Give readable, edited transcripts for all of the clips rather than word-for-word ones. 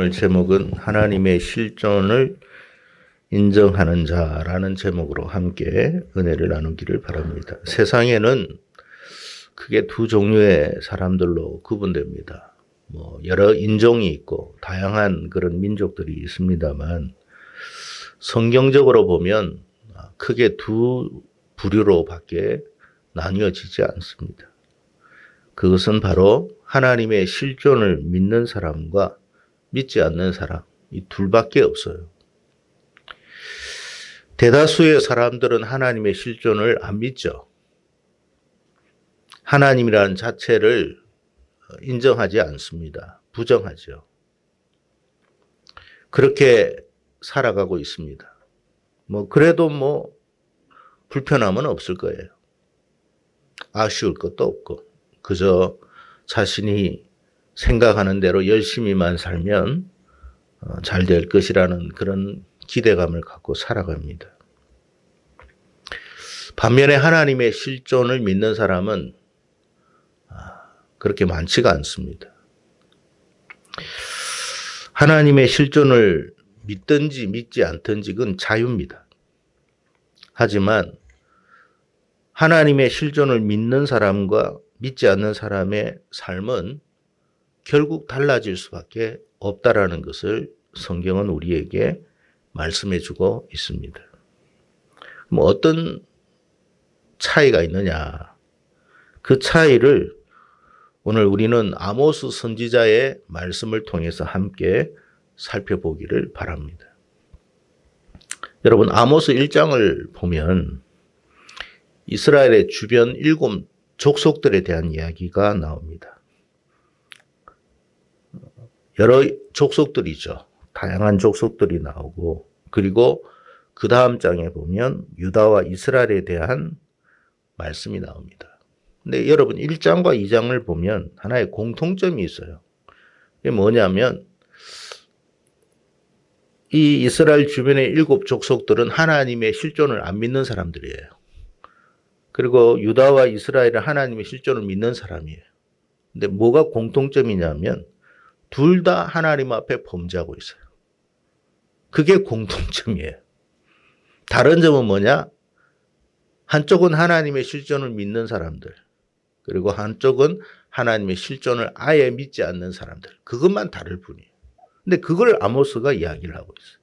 오늘 제목은 하나님의 실존을 인정하는 자라는 제목으로 함께 은혜를 나누기를 바랍니다. 세상에는 크게 두 종류의 사람들로 구분됩니다. 여러 인종이 있고 다양한 그런 민족들이 있습니다만 성경적으로 보면 크게 두 부류로밖에 나뉘어지지 않습니다. 그것은 바로 하나님의 실존을 믿는 사람과 믿지 않는 사람, 이 둘밖에 없어요. 대다수의 사람들은 하나님의 실존을 안 믿죠. 하나님이라는 자체를 인정하지 않습니다. 부정하죠. 그렇게 살아가고 있습니다. 그래도 불편함은 없을 거예요. 아쉬울 것도 없고, 그저 자신이 생각하는 대로 열심히만 살면 잘 될 것이라는 그런 기대감을 갖고 살아갑니다. 반면에 하나님의 실존을 믿는 사람은 그렇게 많지가 않습니다. 하나님의 실존을 믿든지 믿지 않든지 그건 자유입니다. 하지만 하나님의 실존을 믿는 사람과 믿지 않는 사람의 삶은 결국 달라질 수밖에 없다라는 것을 성경은 우리에게 말씀해 주고 있습니다. 어떤 차이가 있느냐? 그 차이를 오늘 우리는 아모스 선지자의 말씀을 통해서 함께 살펴보기를 바랍니다. 여러분, 아모스 1장을 보면 이스라엘의 주변 7 족속들에 대한 이야기가 나옵니다. 여러 족속들이죠. 다양한 족속들이 나오고, 그리고 그 다음 장에 보면 유다와 이스라엘에 대한 말씀이 나옵니다. 근데 여러분 1장과 2장을 보면 하나의 공통점이 있어요. 이게 뭐냐면 이 이스라엘 주변의 7 족속들은 하나님의 실존을 안 믿는 사람들이에요. 그리고 유다와 이스라엘은 하나님의 실존을 믿는 사람이에요. 근데 뭐가 공통점이냐면 둘 다 하나님 앞에 범죄하고 있어요. 그게 공통점이에요. 다른 점은 뭐냐? 한쪽은 하나님의 실존을 믿는 사람들, 그리고 한쪽은 하나님의 실존을 아예 믿지 않는 사람들. 그것만 다를 뿐이에요. 근데 그걸 아모스가 이야기를 하고 있어요.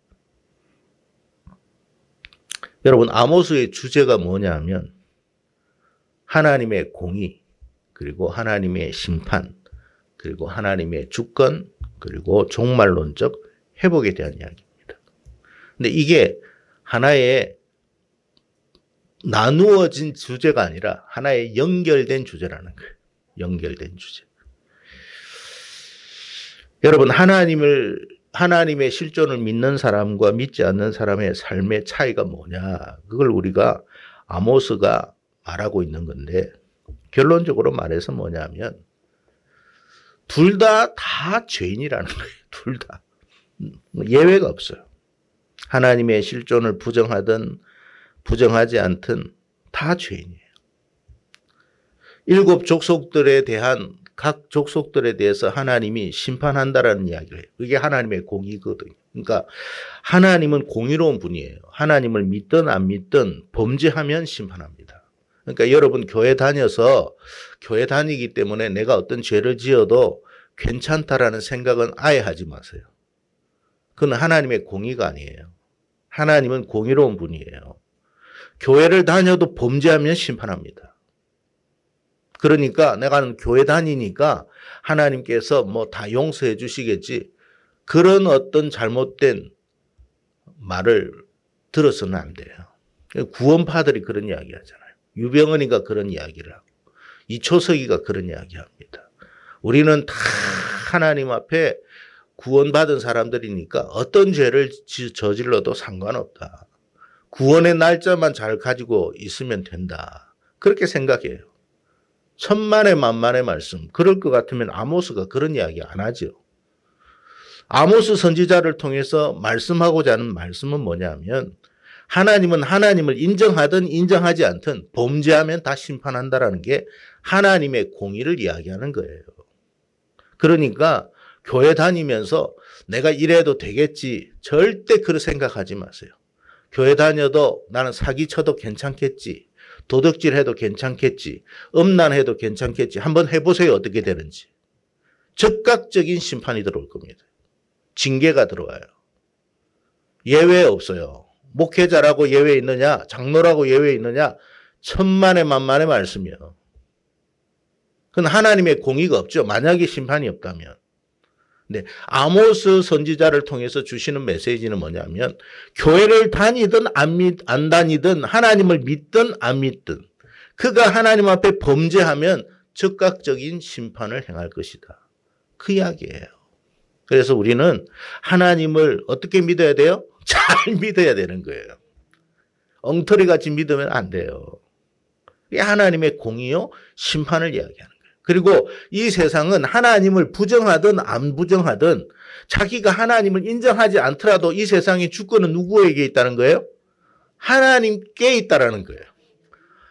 여러분, 아모스의 주제가 뭐냐면 하나님의 공의, 그리고 하나님의 심판, 그리고 하나님의 주권, 그리고 종말론적 회복에 대한 이야기입니다. 근데 이게 하나의 나누어진 주제가 아니라 하나의 연결된 주제라는 거예요. 연결된 주제. 여러분, 하나님의 실존을 믿는 사람과 믿지 않는 사람의 삶의 차이가 뭐냐? 그걸 우리가 아모스가 말하고 있는 건데, 결론적으로 말해서 뭐냐면 둘 다 죄인이라는 거예요. 둘 다. 예외가 없어요. 하나님의 실존을 부정하든 부정하지 않든 다 죄인이에요. 7 족속들에 대한 각 족속들에 대해서 하나님이 심판한다라는 이야기를 해요. 그게 하나님의 공의거든요. 그러니까 하나님은 공의로운 분이에요. 하나님을 믿든 안 믿든 범죄하면 심판합니다. 그러니까 여러분 교회 다니기 때문에 내가 어떤 죄를 지어도 괜찮다라는 생각은 아예 하지 마세요. 그건 하나님의 공의가 아니에요. 하나님은 공의로운 분이에요. 교회를 다녀도 범죄하면 심판합니다. 그러니까 내가 교회 다니니까 하나님께서 다 용서해 주시겠지, 그런 어떤 잘못된 말을 들어서는 안 돼요. 구원파들이 그런 이야기 하잖아요. 유병헌이가 그런 이야기를 하고 이초석이가 그런 이야기 합니다. 우리는 다 하나님 앞에 구원받은 사람들이니까 어떤 죄를 저질러도 상관없다. 구원의 날짜만 잘 가지고 있으면 된다. 그렇게 생각해요. 천만의 만만의 말씀. 그럴 것 같으면 아모스가 그런 이야기 안 하죠. 아모스 선지자를 통해서 말씀하고자 하는 말씀은 뭐냐면 하나님은 하나님을 인정하든 인정하지 않든 범죄하면 다 심판한다라는 게 하나님의 공의를 이야기하는 거예요. 그러니까 교회 다니면서 내가 이래도 되겠지. 절대 그렇게 생각하지 마세요. 교회 다녀도 나는 사기쳐도 괜찮겠지. 도둑질해도 괜찮겠지. 음란해도 괜찮겠지. 한번 해보세요. 어떻게 되는지. 즉각적인 심판이 들어올 겁니다. 징계가 들어와요. 예외 없어요. 목회자라고 예외 있느냐? 장로라고 예외 있느냐? 천만의 만만의 말씀이요. 그건 하나님의 공의가 없죠. 만약에 심판이 없다면. 근데 아모스 선지자를 통해서 주시는 메시지는 뭐냐면 교회를 다니든 안 다니든 하나님을 믿든 안 믿든 그가 하나님 앞에 범죄하면 즉각적인 심판을 행할 것이다. 그 이야기예요. 그래서 우리는 하나님을 어떻게 믿어야 돼요? 잘 믿어야 되는 거예요. 엉터리같이 믿으면 안 돼요. 이게 하나님의 공의요 심판을 이야기하는 거예요. 그리고 이 세상은 하나님을 부정하든 안 부정하든 자기가 하나님을 인정하지 않더라도 이 세상의 주권은 누구에게 있다는 거예요? 하나님께 있다라는 거예요.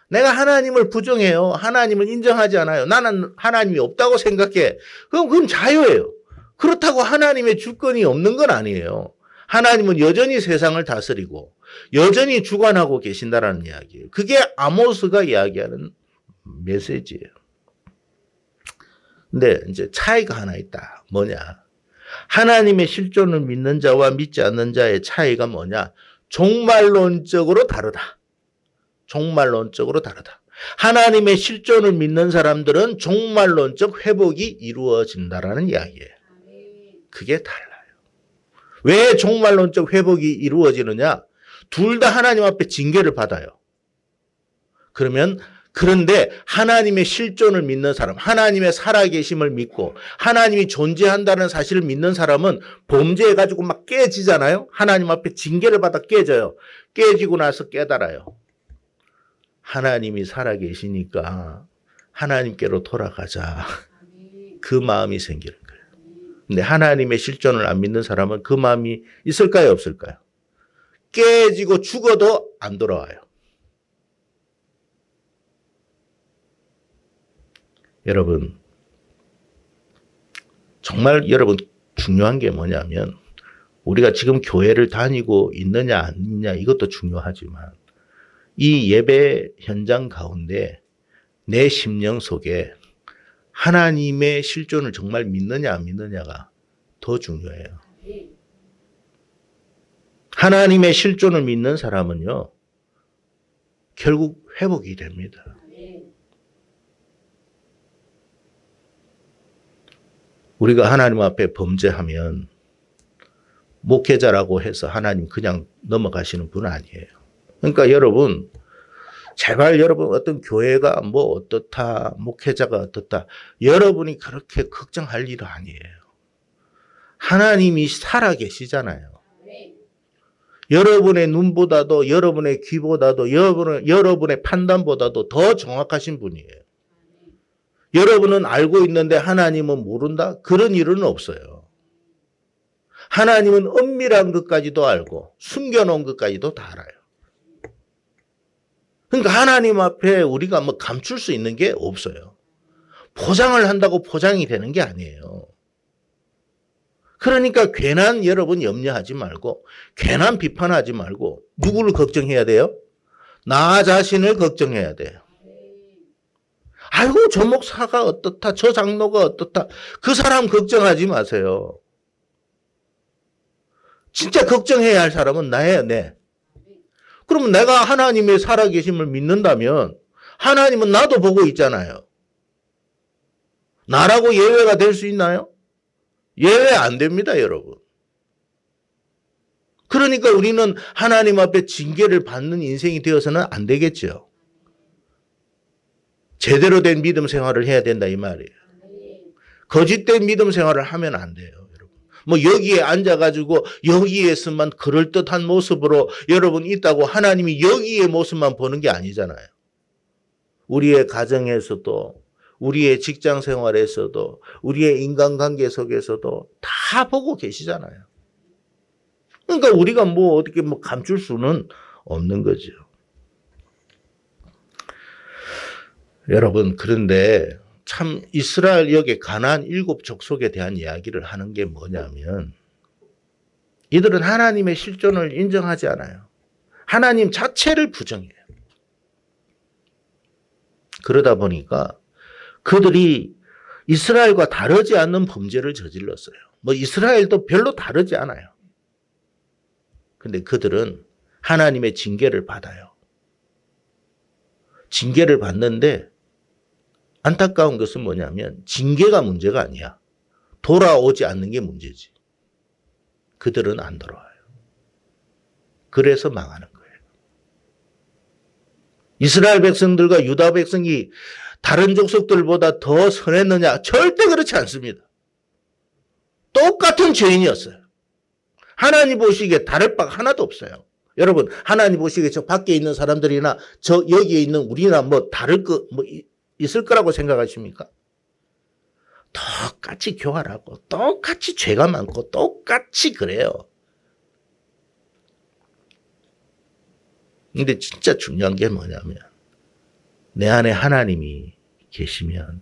내가 하나님을 부정해요. 하나님을 인정하지 않아요. 나는 하나님이 없다고 생각해. 그건 자유예요. 그렇다고 하나님의 주권이 없는 건 아니에요. 하나님은 여전히 세상을 다스리고 여전히 주관하고 계신다라는 이야기예요. 그게 아모스가 이야기하는 메시지예요. 근데 이제 차이가 하나 있다. 뭐냐? 하나님의 실존을 믿는 자와 믿지 않는 자의 차이가 뭐냐? 종말론적으로 다르다. 종말론적으로 다르다. 하나님의 실존을 믿는 사람들은 종말론적 회복이 이루어진다라는 이야기예요. 그게 달라요. 왜 종말론적 회복이 이루어지느냐? 둘 다 하나님 앞에 징계를 받아요. 그런데 하나님의 실존을 믿는 사람, 하나님의 살아계심을 믿고 하나님이 존재한다는 사실을 믿는 사람은 범죄해가지고 막 깨지잖아요. 하나님 앞에 징계를 받아 깨져요. 깨지고 나서 깨달아요. 하나님이 살아계시니까 하나님께로 돌아가자. 그 마음이 생기는 거예요. 근데 하나님의 실존을 안 믿는 사람은 그 마음이 있을까요? 없을까요? 깨지고 죽어도 안 돌아와요. 여러분, 정말 여러분 중요한 게 뭐냐면 우리가 지금 교회를 다니고 있느냐 안 있느냐 이것도 중요하지만 이 예배 현장 가운데 내 심령 속에 하나님의 실존을 정말 믿느냐 안 믿느냐가 더 중요해요. 하나님의 실존을 믿는 사람은요, 결국 회복이 됩니다. 우리가 하나님 앞에 범죄하면 목회자라고 해서 하나님 그냥 넘어가시는 분 아니에요. 그러니까 여러분, 제발 여러분 어떤 교회가 뭐 어떻다, 목회자가 어떻다, 여러분이 그렇게 걱정할 일은 아니에요. 하나님이 살아계시잖아요. 여러분의 눈보다도, 여러분의 귀보다도, 여러분의 판단보다도 더 정확하신 분이에요. 여러분은 알고 있는데 하나님은 모른다? 그런 일은 없어요. 하나님은 은밀한 것까지도 알고 숨겨놓은 것까지도 다 알아요. 그러니까 하나님 앞에 우리가 뭐 감출 수 있는 게 없어요. 포장을 한다고 포장이 되는 게 아니에요. 그러니까 괜한 여러분 염려하지 말고 괜한 비판하지 말고 누구를 걱정해야 돼요? 나 자신을 걱정해야 돼요. 아이고 저 목사가 어떻다, 저 장로가 어떻다, 그 사람 걱정하지 마세요. 진짜 걱정해야 할 사람은 나예요. 네. 그러면 내가 하나님의 살아계심을 믿는다면 하나님은 나도 보고 있잖아요. 나라고 예외가 될 수 있나요? 예외 안 됩니다, 여러분. 그러니까 우리는 하나님 앞에 징계를 받는 인생이 되어서는 안 되겠죠. 제대로 된 믿음 생활을 해야 된다 이 말이에요. 거짓된 믿음 생활을 하면 안 돼요, 여러분. 뭐 여기에 앉아가지고 여기에서만 그럴듯한 모습으로 여러분 있다고 하나님이 여기의 모습만 보는 게 아니잖아요. 우리의 가정에서도, 우리의 직장 생활에서도, 우리의 인간관계 속에서도 다 보고 계시잖아요. 그러니까 우리가 뭐 어떻게 뭐 감출 수는 없는 거죠. 여러분, 그런데 참 이스라엘 역의 가나안 7족속에 대한 이야기를 하는 게 뭐냐면 이들은 하나님의 실존을 인정하지 않아요. 하나님 자체를 부정해요. 그러다 보니까 그들이 이스라엘과 다르지 않는 범죄를 저질렀어요. 뭐 이스라엘도 별로 다르지 않아요. 근데 그들은 하나님의 징계를 받아요. 징계를 받는데 안타까운 것은 뭐냐면 징계가 문제가 아니야. 돌아오지 않는 게 문제지. 그들은 안 돌아와요. 그래서 망하는 거예요. 이스라엘 백성들과 유다 백성이 다른 족속들보다 더 선했느냐? 절대 그렇지 않습니다. 똑같은 죄인이었어요. 하나님 보시기에 다를 바가 하나도 없어요. 여러분, 하나님 보시기에 저 밖에 있는 사람들이나 저 여기에 있는 우리나 뭐 다를 거 뭐 있을 거라고 생각하십니까? 똑같이 교활하고 똑같이 죄가 많고 똑같이 그래요. 근데 진짜 중요한 게 뭐냐면 내 안에 하나님이 계시면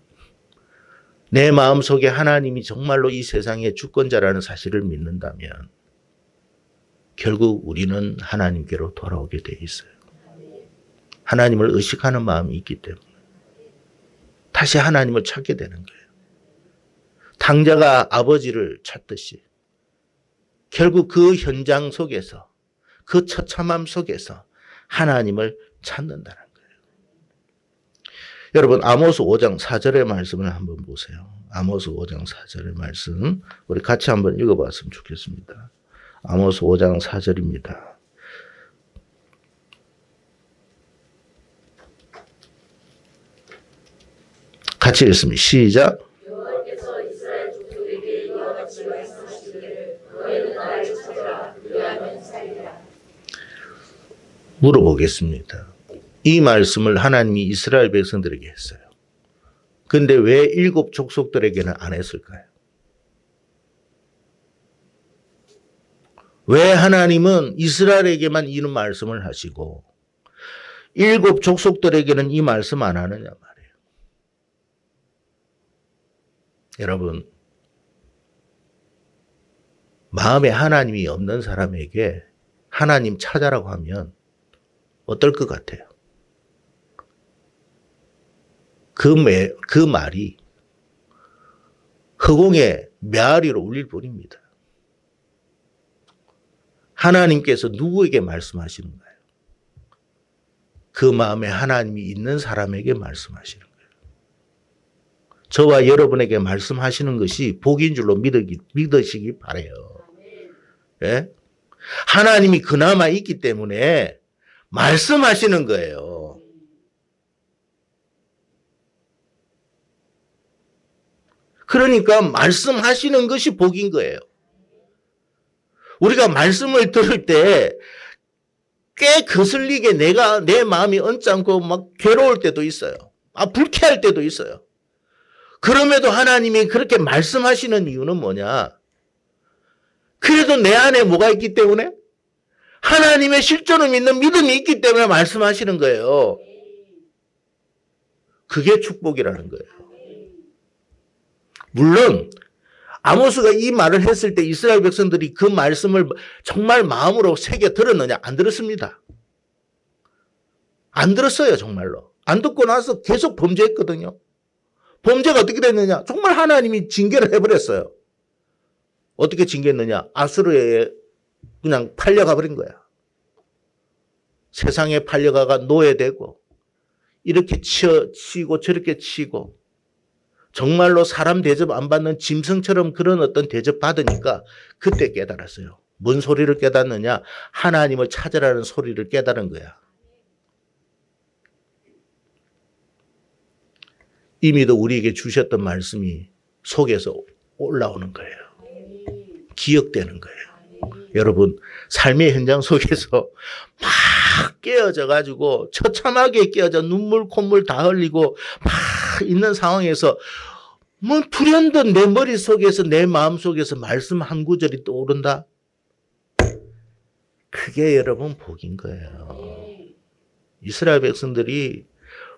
내 마음속에 하나님이 정말로 이 세상의 주권자라는 사실을 믿는다면 결국 우리는 하나님께로 돌아오게 돼 있어요. 하나님을 의식하는 마음이 있기 때문에 다시 하나님을 찾게 되는 거예요. 탕자가 아버지를 찾듯이 결국 그 현장 속에서 그 처참함 속에서 하나님을 찾는다는 거예요. 여러분 아모스 5장 4절의 말씀을 한번 보세요. 아모스 5장 4절의 말씀 우리 같이 한번 읽어봤으면 좋겠습니다. 아모스 5장 4절입니다. 같이 읽습니다. 시작. 여호와께서 이스라엘 족속에게 이와 같이 말씀하시기를 너희는 나를 찾으라 그리하면 살리라. 물어보겠습니다. 이 말씀을 하나님이 이스라엘 백성들에게 했어요. 근데 왜 7족속들에게는 안 했을까요? 왜 하나님은 이스라엘에게만 이런 말씀을 하시고 7족속들에게는 이 말씀 안 하느냐 말이에요. 여러분, 마음에 하나님이 없는 사람에게 하나님 찾아라고 하면 어떨 것 같아요? 그 말이 허공에 메아리로 울릴 뿐입니다. 하나님께서 누구에게 말씀하시는가요? 그 마음에 하나님이 있는 사람에게 말씀하시는 거예요. 저와 여러분에게 말씀하시는 것이 복인 줄로 믿으시기 바라요. 예? 하나님이 그나마 있기 때문에 말씀하시는 거예요. 그러니까 말씀하시는 것이 복인 거예요. 우리가 말씀을 들을 때 꽤 거슬리게 내 마음이 언짢고 막 괴로울 때도 있어요. 불쾌할 때도 있어요. 그럼에도 하나님이 그렇게 말씀하시는 이유는 뭐냐? 그래도 내 안에 뭐가 있기 때문에? 하나님의 실존을 믿는 믿음이 있기 때문에 말씀하시는 거예요. 그게 축복이라는 거예요. 물론 아모스가 이 말을 했을 때 이스라엘 백성들이 그 말씀을 정말 마음으로 새겨 들었느냐? 안 들었습니다. 안 들었어요, 정말로. 안 듣고 나서 계속 범죄했거든요. 범죄가 어떻게 됐느냐? 정말 하나님이 징계를 해버렸어요. 어떻게 징계했느냐? 아수르에 그냥 팔려가 버린 거야. 세상에 팔려가가 노예되고 이렇게 치고 저렇게 치고 정말로 사람 대접 안 받는 짐승처럼 그런 어떤 대접 받으니까 그때 깨달았어요. 뭔 소리를 깨닫느냐? 하나님을 찾으라는 소리를 깨달은 거야. 이미도 우리에게 주셨던 말씀이 속에서 올라오는 거예요. 기억되는 거예요. 여러분, 삶의 현장 속에서 막 깨어져 가지고 처참하게 깨어져 눈물 콧물 다 흘리고 막 있는 상황에서 뭐 불현듯 내 머릿속에서 내 마음속에서 말씀 한 구절이 떠오른다. 그게 여러분 복인 거예요. 이스라엘 백성들이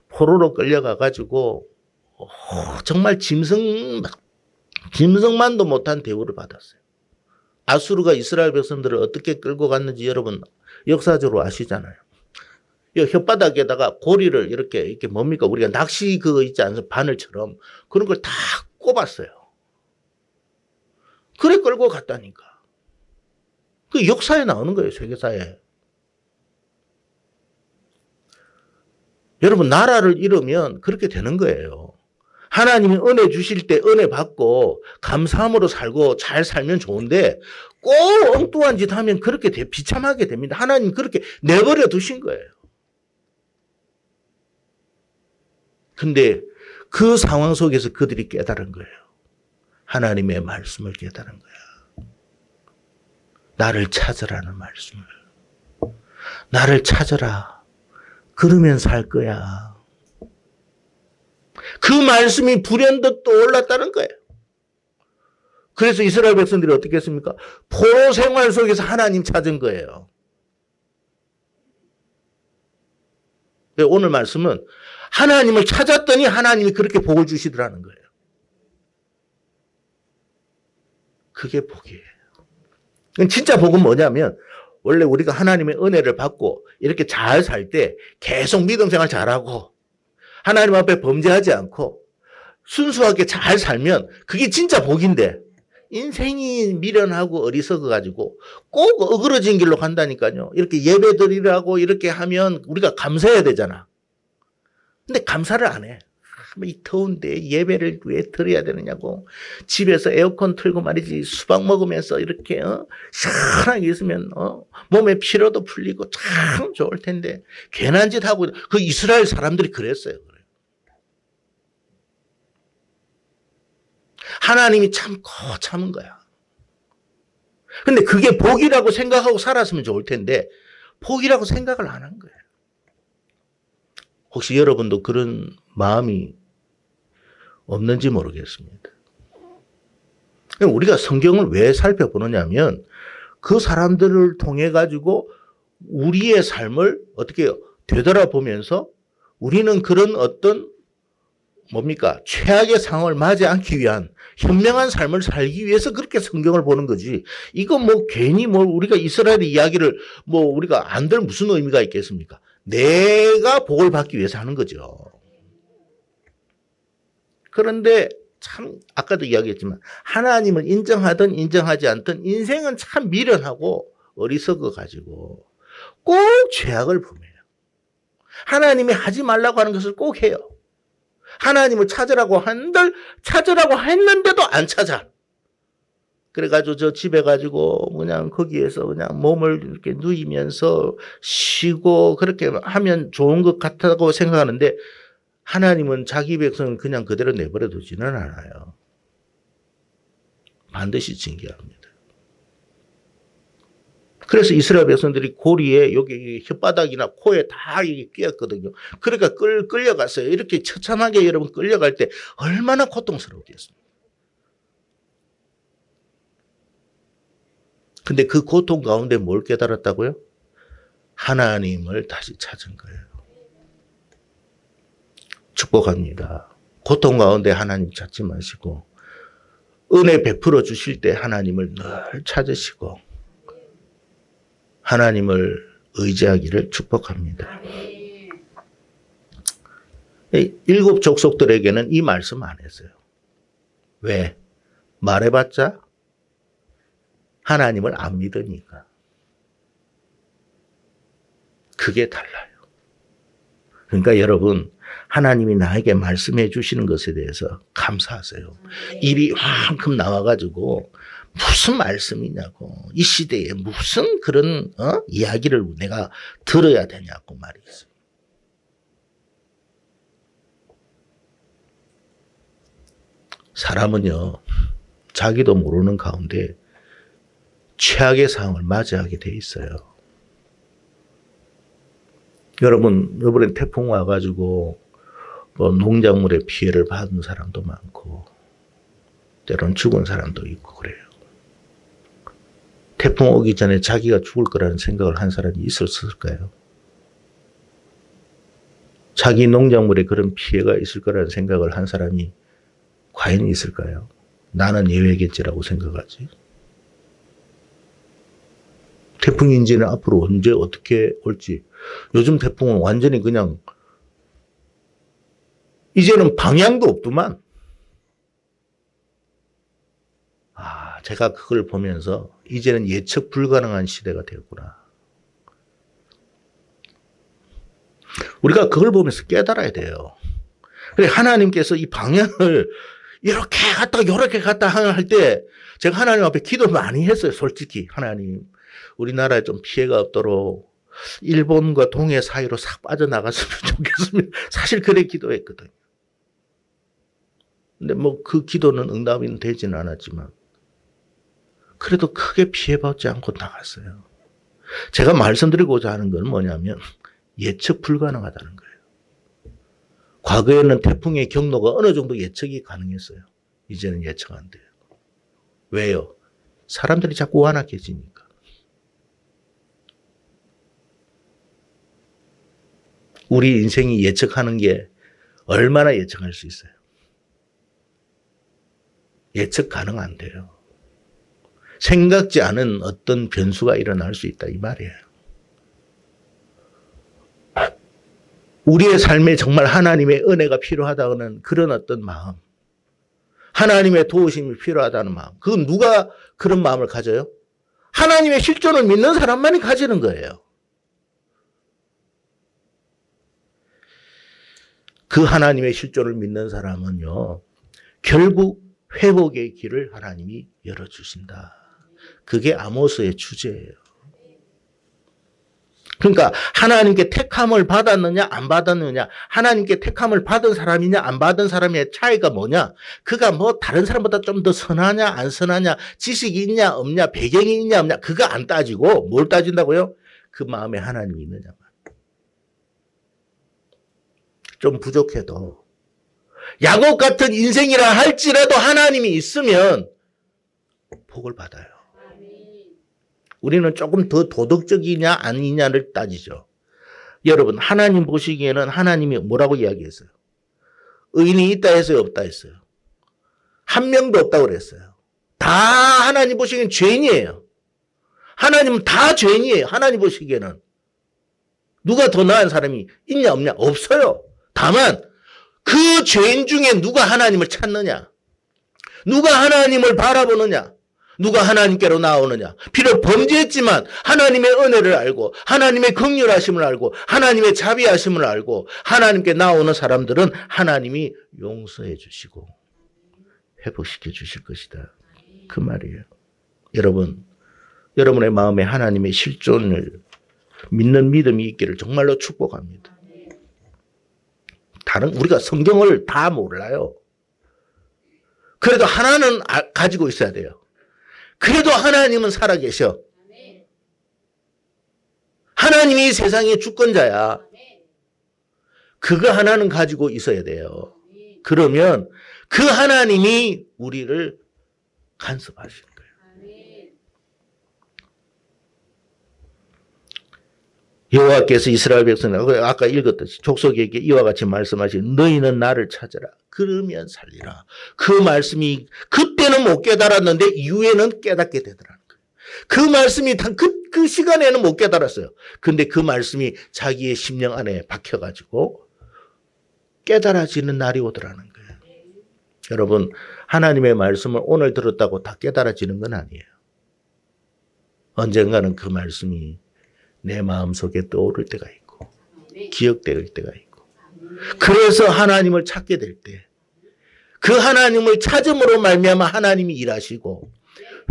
포로로 끌려가 가지고 정말 짐승만도 못한 대우를 받았어요. 아수르가 이스라엘 백성들을 어떻게 끌고 갔는지 여러분 역사적으로 아시잖아요. 이 혓바닥에다가 고리를 이렇게 뭡니까? 우리가 낚시 그거 있지 않습니까? 바늘처럼 그런 걸 다 꼽았어요. 그래 끌고 갔다니까. 그 역사에 나오는 거예요, 세계사에. 여러분, 나라를 잃으면 그렇게 되는 거예요. 하나님이 은혜 주실 때 은혜 받고 감사함으로 살고 잘 살면 좋은데 꼭 엉뚱한 짓 하면 그렇게 비참하게 됩니다. 하나님 그렇게 내버려 두신 거예요. 근데 그 상황 속에서 그들이 깨달은 거예요. 하나님의 말씀을 깨달은 거야. 나를 찾으라는 말씀을. 나를 찾으라. 그러면 살 거야. 그 말씀이 불현듯 떠올랐다는 거예요. 그래서 이스라엘 백성들이 어떻게 했습니까? 포로 생활 속에서 하나님 찾은 거예요. 오늘 말씀은 하나님을 찾았더니 하나님이 그렇게 복을 주시더라는 거예요. 그게 복이에요. 진짜 복은 뭐냐면 원래 우리가 하나님의 은혜를 받고 이렇게 잘 살 때 계속 믿음 생활 잘하고 하나님 앞에 범죄하지 않고 순수하게 잘 살면 그게 진짜 복인데 인생이 미련하고 어리석어가지고 꼭 어그러진 길로 간다니까요. 이렇게 예배 드리라고 이렇게 하면 우리가 감사해야 되잖아. 근데 감사를 안 해. 이 더운데 예배를 왜 드려야 되느냐고. 집에서 에어컨 틀고 말이지 수박 먹으면서 이렇게 시원하게 있으면 몸에 피로도 풀리고 참 좋을 텐데 괜한 짓 하고 그 이스라엘 사람들이 그랬어요. 하나님이 참고 참은 거야. 근데 그게 복이라고 생각하고 살았으면 좋을 텐데 복이라고 생각을 안 한 거예요. 혹시 여러분도 그런 마음이 없는지 모르겠습니다. 우리가 성경을 왜 살펴보느냐면 그 사람들을 통해 가지고 우리의 삶을 어떻게 되돌아보면서 우리는 그런 어떤 뭡니까? 최악의 상황을 맞이 않기 위한 현명한 삶을 살기 위해서 그렇게 성경을 보는 거지. 이거 괜히 우리가 이스라엘의 이야기를 우리가 안 들 무슨 의미가 있겠습니까? 내가 복을 받기 위해서 하는 거죠. 그런데 참 아까도 이야기했지만 하나님을 인정하든 인정하지 않든 인생은 참 미련하고 어리석어 가지고 꼭 죄악을 범해요. 하나님이 하지 말라고 하는 것을 꼭 해요. 하나님을 찾으라고 했는데도 안 찾아. 그래가지고 저 집에 가지고 그냥 거기에서 그냥 몸을 이렇게 누이면서 쉬고 그렇게 하면 좋은 것 같다고 생각하는데 하나님은 자기 백성은 그냥 그대로 내버려 두지는 않아요. 반드시 징계합니다. 그래서 이스라엘 백성들이 고리에 여기 혓바닥이나 코에 다 끼었거든요. 그러니까 끌려갔어요. 이렇게 처참하게 여러분 끌려갈 때 얼마나 고통스러웠겠습니까? 근데 그 고통 가운데 뭘 깨달았다고요? 하나님을 다시 찾은 거예요. 축복합니다. 고통 가운데 하나님 찾지 마시고 은혜 베풀어 주실 때 하나님을 늘 찾으시고 하나님을 의지하기를 축복합니다. 7 족속들에게는 이 말씀 안 했어요. 왜? 말해봤자 하나님을 안 믿으니까. 그게 달라요. 그러니까 여러분 하나님이 나에게 말씀해 주시는 것에 대해서 감사하세요. 입이 황금 나와가지고 무슨 말씀이냐고 이 시대에 무슨 그런 이야기를 내가 들어야 되냐고 말이죠. 사람은요 자기도 모르는 가운데 최악의 상황을 맞이하게 돼 있어요. 여러분 이번에 태풍 와가지고 농작물에 피해를 받은 사람도 많고 때로는 죽은 사람도 있고 그래요. 태풍 오기 전에 자기가 죽을 거라는 생각을 한 사람이 있었을까요? 자기 농작물에 그런 피해가 있을 거라는 생각을 한 사람이 과연 있을까요? 나는 예외겠지라고 생각하지. 태풍 인지는 앞으로 언제 어떻게 올지. 요즘 태풍은 완전히 그냥 이제는 방향도 없더만. 제가 그걸 보면서 이제는 예측 불가능한 시대가 되었구나. 우리가 그걸 보면서 깨달아야 돼요. 그래, 하나님께서 이 방향을 이렇게 갔다 이렇게 갔다 할 때 제가 하나님 앞에 기도 많이 했어요. 솔직히 하나님 우리나라에 좀 피해가 없도록 일본과 동해 사이로 싹 빠져나갔으면 좋겠습니다. 사실 그래 기도했거든요. 근데 뭐 그 기도는 응답이 되지는 않았지만 그래도 크게 피해받지 않고 나갔어요. 제가 말씀드리고자 하는 건 뭐냐면 예측 불가능하다는 거예요. 과거에는 태풍의 경로가 어느 정도 예측이 가능했어요. 이제는 예측 안 돼요. 왜요? 사람들이 자꾸 완악해지니까. 우리 인생이 예측하는 게 얼마나 예측할 수 있어요? 예측 가능 안 돼요. 생각지 않은 어떤 변수가 일어날 수 있다 이 말이에요. 우리의 삶에 정말 하나님의 은혜가 필요하다는 그런 어떤 마음, 하나님의 도우심이 필요하다는 마음, 그건 누가 그런 마음을 가져요? 하나님의 실존을 믿는 사람만이 가지는 거예요. 그 하나님의 실존을 믿는 사람은요, 결국 회복의 길을 하나님이 열어주신다. 그게 아모스의 주제예요. 그러니까 하나님께 택함을 받았느냐 안 받았느냐, 하나님께 택함을 받은 사람이냐 안 받은 사람의 차이가 뭐냐, 그가 뭐 다른 사람보다 좀 더 선하냐 안 선하냐, 지식이 있냐 없냐, 배경이 있냐 없냐, 그거 안 따지고 뭘 따진다고요? 그 마음에 하나님이 있느냐만. 좀 부족해도 야곱 같은 인생이라 할지라도 하나님이 있으면 복을 받아요. 우리는 조금 더 도덕적이냐 아니냐를 따지죠. 여러분, 하나님 보시기에는 하나님이 뭐라고 이야기했어요? 의인이 있다 했어요, 없다 했어요? 한 명도 없다고 그랬어요. 다 하나님 보시기에는 죄인이에요. 하나님은 다 죄인이에요. 하나님 보시기에는. 누가 더 나은 사람이 있냐 없냐? 없어요. 다만 그 죄인 중에 누가 하나님을 찾느냐? 누가 하나님을 바라보느냐? 누가 하나님께로 나오느냐? 비록 범죄했지만 하나님의 은혜를 알고 하나님의 긍휼하심을 알고 하나님의 자비하심을 알고 하나님께 나오는 사람들은 하나님이 용서해 주시고 회복시켜 주실 것이다. 그 말이에요. 여러분, 여러분의 마음에 하나님의 실존을 믿는 믿음이 있기를 정말로 축복합니다. 우리가 성경을 다 몰라요. 그래도 하나는 가지고 있어야 돼요. 그래도 하나님은 살아계셔. 하나님이 이 세상의 주권자야. 그거 하나는 가지고 있어야 돼요. 그러면 그 하나님이 우리를 간섭하시는 거예요. 여호와께서 이스라엘 백성을 아까 읽었듯이 족속에게 이와 같이 말씀하신 너희는 나를 찾아라. 그러면 살리라. 그 말씀이 그때는 못 깨달았는데 이후에는 깨닫게 되더라는 거예요. 그 말씀이 그 시간에는 못 깨달았어요. 근데 그 말씀이 자기의 심령 안에 박혀가지고 깨달아지는 날이 오더라는 거예요. 여러분, 하나님의 말씀을 오늘 들었다고 다 깨달아지는 건 아니에요. 언젠가는 그 말씀이 내 마음속에 떠오를 때가 있고 기억될 때가 있고, 그래서 하나님을 찾게 될 때 그 하나님을 찾음으로 말미암아 하나님이 일하시고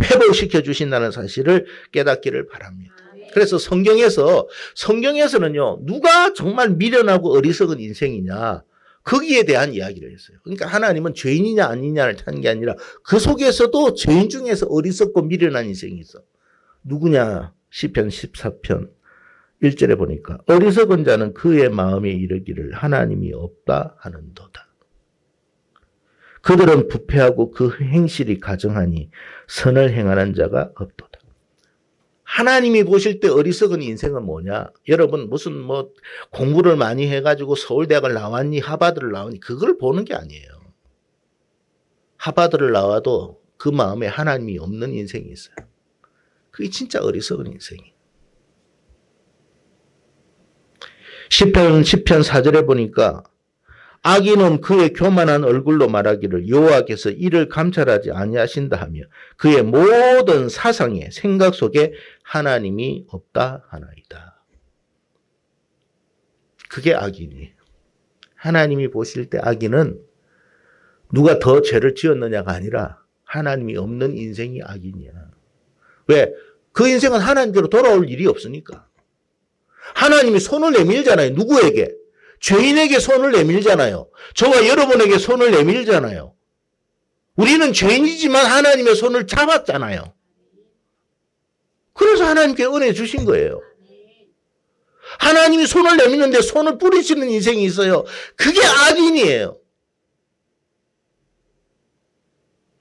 회복시켜 주신다는 사실을 깨닫기를 바랍니다. 그래서 성경에서는요, 누가 정말 미련하고 어리석은 인생이냐, 거기에 대한 이야기를 했어요. 그러니까 하나님은 죄인이냐 아니냐를 찾는 게 아니라 그 속에서도 죄인 중에서 어리석고 미련한 인생이 있어. 누구냐? 시편 14편 1절에 보니까 어리석은 자는 그의 마음에 이르기를 하나님이 없다 하는도다. 그들은 부패하고 그 행실이 가증하니 선을 행하는 자가 없도다. 하나님이 보실 때 어리석은 인생은 뭐냐? 여러분 무슨 뭐 공부를 많이 해가지고 서울대학을 나왔니 하버드를 나왔니 그걸 보는 게 아니에요. 하버드를 나와도 그 마음에 하나님이 없는 인생이 있어요. 그게 진짜 어리석은 인생이에요. 시편 4절에 보니까 악인은 그의 교만한 얼굴로 말하기를 여호와께서 이를 감찰하지 아니하신다 하며 그의 모든 사상에 생각 속에 하나님이 없다 하나이다. 그게 악인이에요. 하나님이 보실 때 악인은 누가 더 죄를 지었느냐가 아니라 하나님이 없는 인생이 악인이야. 왜? 그 인생은 하나님께로 돌아올 일이 없으니까. 하나님이 손을 내밀잖아요. 누구에게? 죄인에게 손을 내밀잖아요. 저와 여러분에게 손을 내밀잖아요. 우리는 죄인이지만 하나님의 손을 잡았잖아요. 그래서 하나님께 은혜 주신 거예요. 하나님이 손을 내미는데 손을 뿌리치는 인생이 있어요. 그게 악인이에요.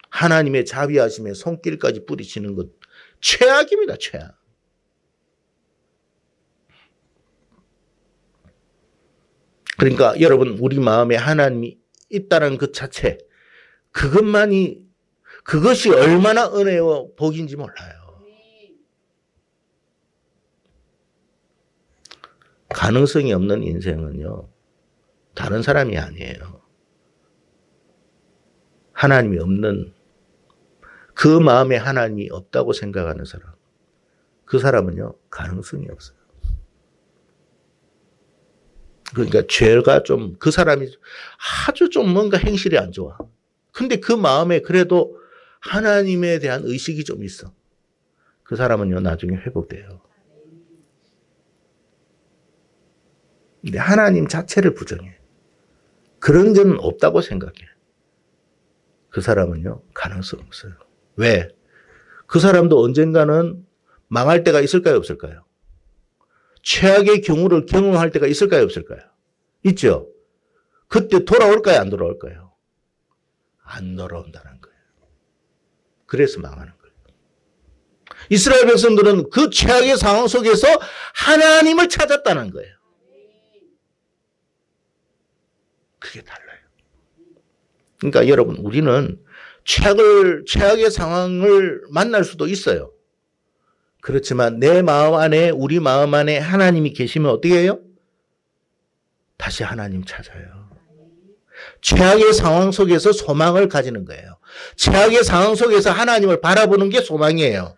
하나님의 자비하심에 손길까지 뿌리치는 것 최악입니다. 최악. 그러니까 여러분 우리 마음에 하나님이 있다는 것 자체 그것이 얼마나 은혜와 복인지 몰라요. 가능성이 없는 인생은요 다른 사람이 아니에요. 하나님이 없는 그 마음에 하나님이 없다고 생각하는 사람 그 사람은요 가능성이 없어요. 그러니까 죄가 좀 그 사람이 아주 좀 뭔가 행실이 안 좋아. 근데 그 마음에 그래도 하나님에 대한 의식이 좀 있어. 그 사람은요 나중에 회복돼요. 근데 하나님 자체를 부정해. 그런 점은 없다고 생각해. 그 사람은요 가능성 없어요. 왜? 그 사람도 언젠가는 망할 때가 있을까요 없을까요? 최악의 경우를 경험할 때가 있을까요 없을까요? 있죠. 그때 돌아올까요 안 돌아올까요? 안 돌아온다는 거예요. 그래서 망하는 거예요. 이스라엘 백성들은 그 최악의 상황 속에서 하나님을 찾았다는 거예요. 그게 달라요. 그러니까 여러분 우리는 최악의 상황을 만날 수도 있어요. 그렇지만 내 마음 안에 우리 마음 안에 하나님이 계시면 어떻게 해요? 다시 하나님 찾아요. 최악의 상황 속에서 소망을 가지는 거예요. 최악의 상황 속에서 하나님을 바라보는 게 소망이에요.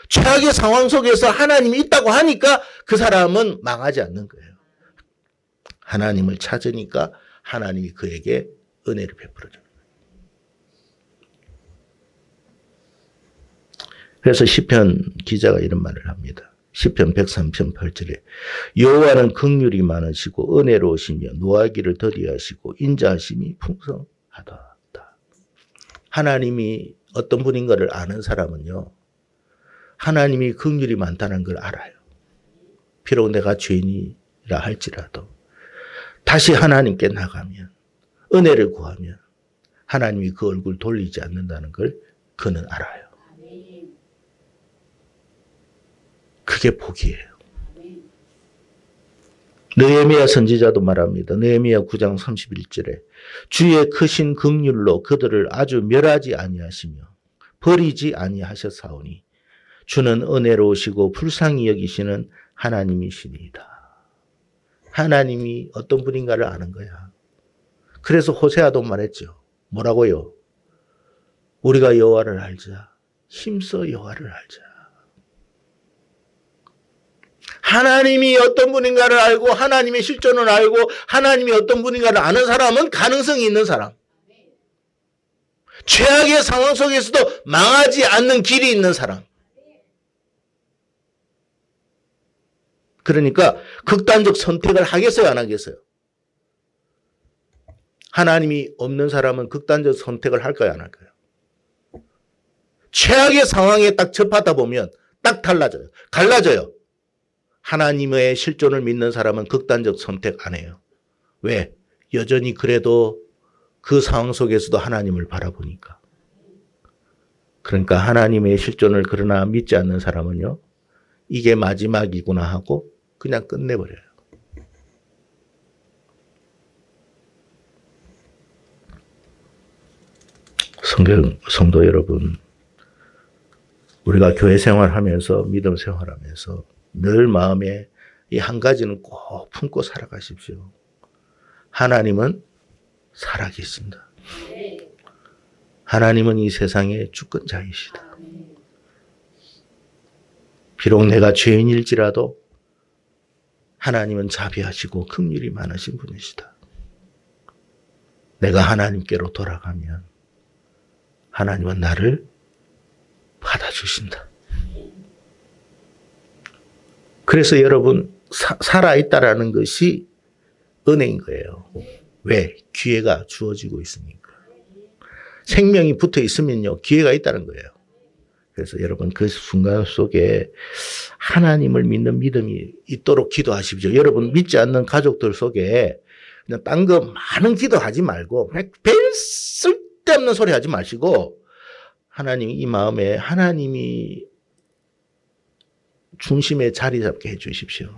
최악의 상황 속에서 하나님이 있다고 하니까 그 사람은 망하지 않는 거예요. 하나님을 찾으니까 하나님이 그에게 은혜를 베풀어 주는 거예요. 그래서 시편 기자가 이런 말을 합니다. 시편 103편 8절에 여호와는 긍휼이 많으시고 은혜로우시며 노하기를 더디하시고 인자하심이 풍성하다. 하나님이 어떤 분인가를 아는 사람은요. 하나님이 긍휼이 많다는 걸 알아요. 비록 내가 죄인이라 할지라도 다시 하나님께 나가면 은혜를 구하면 하나님이 그 얼굴 돌리지 않는다는 걸 그는 알아요. 그게 복이에요. 느헤미야 선지자도 말합니다. 느헤미야 9장 31절에 주의 크신 긍휼로 그들을 아주 멸하지 아니하시며 버리지 아니하셨사오니 주는 은혜로우시고 불쌍히 여기시는 하나님이시니이다. 하나님이 어떤 분인가를 아는 거야. 그래서 호세아도 말했죠. 뭐라고요? 우리가 여호와를 알자. 힘써 여호와를 알자. 하나님이 어떤 분인가를 알고 하나님의 실존을 알고 하나님이 어떤 분인가를 아는 사람은 가능성이 있는 사람. 최악의 상황 속에서도 망하지 않는 길이 있는 사람. 그러니까 극단적 선택을 하겠어요 안 하겠어요? 하나님이 없는 사람은 극단적 선택을 할까요 안 할까요? 최악의 상황에 딱 접하다 보면 딱 달라져요. 갈라져요. 하나님의 실존을 믿는 사람은 극단적 선택 안 해요. 왜? 여전히 그래도 그 상황 속에서도 하나님을 바라보니까. 그러니까 하나님의 실존을 그러나 믿지 않는 사람은요. 이게 마지막이구나 하고 그냥 끝내버려요. 성도 여러분, 우리가 교회 생활하면서 믿음 생활하면서 늘 마음에 이 한 가지는 꼭 품고 살아가십시오. 하나님은 살아계신다. 하나님은 이 세상의 주권자이시다. 비록 내가 죄인일지라도 하나님은 자비하시고 긍휼이 많으신 분이시다. 내가 하나님께로 돌아가면 하나님은 나를 받아주신다. 그래서 여러분 살아있다라는 것이 은혜인 거예요. 왜? 기회가 주어지고 있으니까. 생명이 붙어 있으면요, 기회가 있다는 거예요. 그래서 여러분 그 순간 속에 하나님을 믿는 믿음이 있도록 기도하십시오. 여러분 믿지 않는 가족들 속에 그냥 딴 거 많은 기도하지 말고 별 쓸데없는 소리 하지 마시고 하나님 이 마음에 하나님이 중심에 자리 잡게 해 주십시오.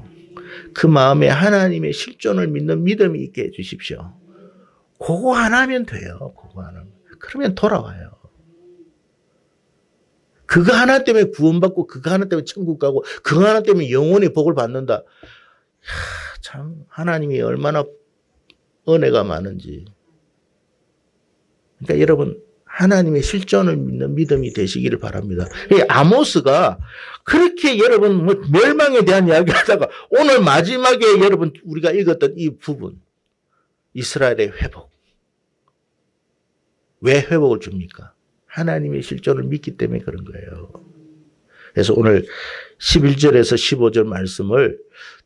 그 마음에 하나님의 실존을 믿는 믿음이 있게 해 주십시오. 그거 하나면 돼요. 그거 하나. 그러면 돌아와요. 그거 하나 때문에 구원받고 그거 하나 때문에 천국 가고 그거 하나 때문에 영원히 복을 받는다. 참 하나님이 얼마나 은혜가 많은지. 그러니까 여러분 하나님의 실존을 믿는 믿음이 되시기를 바랍니다. 아모스가 그렇게 여러분 멸망에 대한 이야기를 하다가 오늘 마지막에 여러분 우리가 읽었던 이 부분 이스라엘의 회복. 왜 회복을 줍니까? 하나님의 실존을 믿기 때문에 그런 거예요. 그래서 오늘 11절에서 15절 말씀을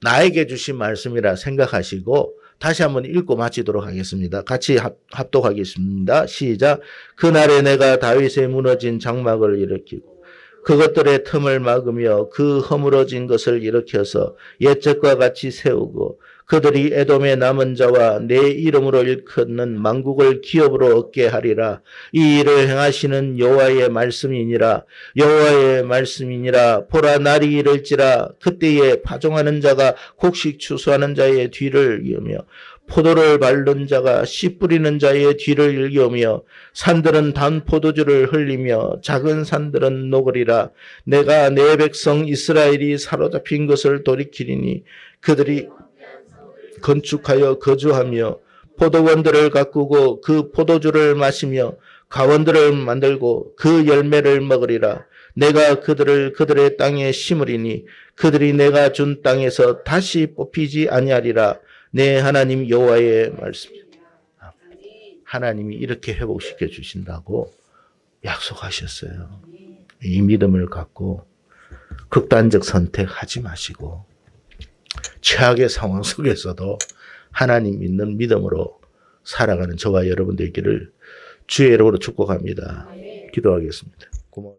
나에게 주신 말씀이라 생각하시고 다시 한번 읽고 마치도록 하겠습니다. 같이 합독하겠습니다. 시작. 그날에 내가 다윗의 무너진 장막을 일으키고 그것들의 틈을 막으며 그 허물어진 것을 일으켜서 옛적과 같이 세우고 그들이 에돔의 남은 자와 내 이름으로 일컫는 만국을 기업으로 얻게 하리라. 이 일을 행하시는 여호와의 말씀이니라. 여호와의 말씀이니라. 보라 날이 이를지라. 그때에 파종하는 자가 곡식 추수하는 자의 뒤를 이으며 포도를 밟는 자가 씨 뿌리는 자의 뒤를 일겨우며 산들은 단 포도주를 흘리며 작은 산들은 녹으리라. 내가 내 백성 이스라엘이 사로잡힌 것을 돌이키리니 그들이 건축하여 거주하며 포도원들을 가꾸고 그 포도주를 마시며 가원들을 만들고 그 열매를 먹으리라. 내가 그들을 그들의 땅에 심으리니 그들이 내가 준 땅에서 다시 뽑히지 아니하리라. 내 하나님 여호와의 말씀. 하나님이 이렇게 회복시켜 주신다고 약속하셨어요. 이 믿음을 갖고 극단적 선택하지 마시고 최악의 상황 속에서도 하나님 믿는 믿음으로 살아가는 저와 여러분 되기를 주의 이름으로 축복합니다. 기도하겠습니다. 고마워요.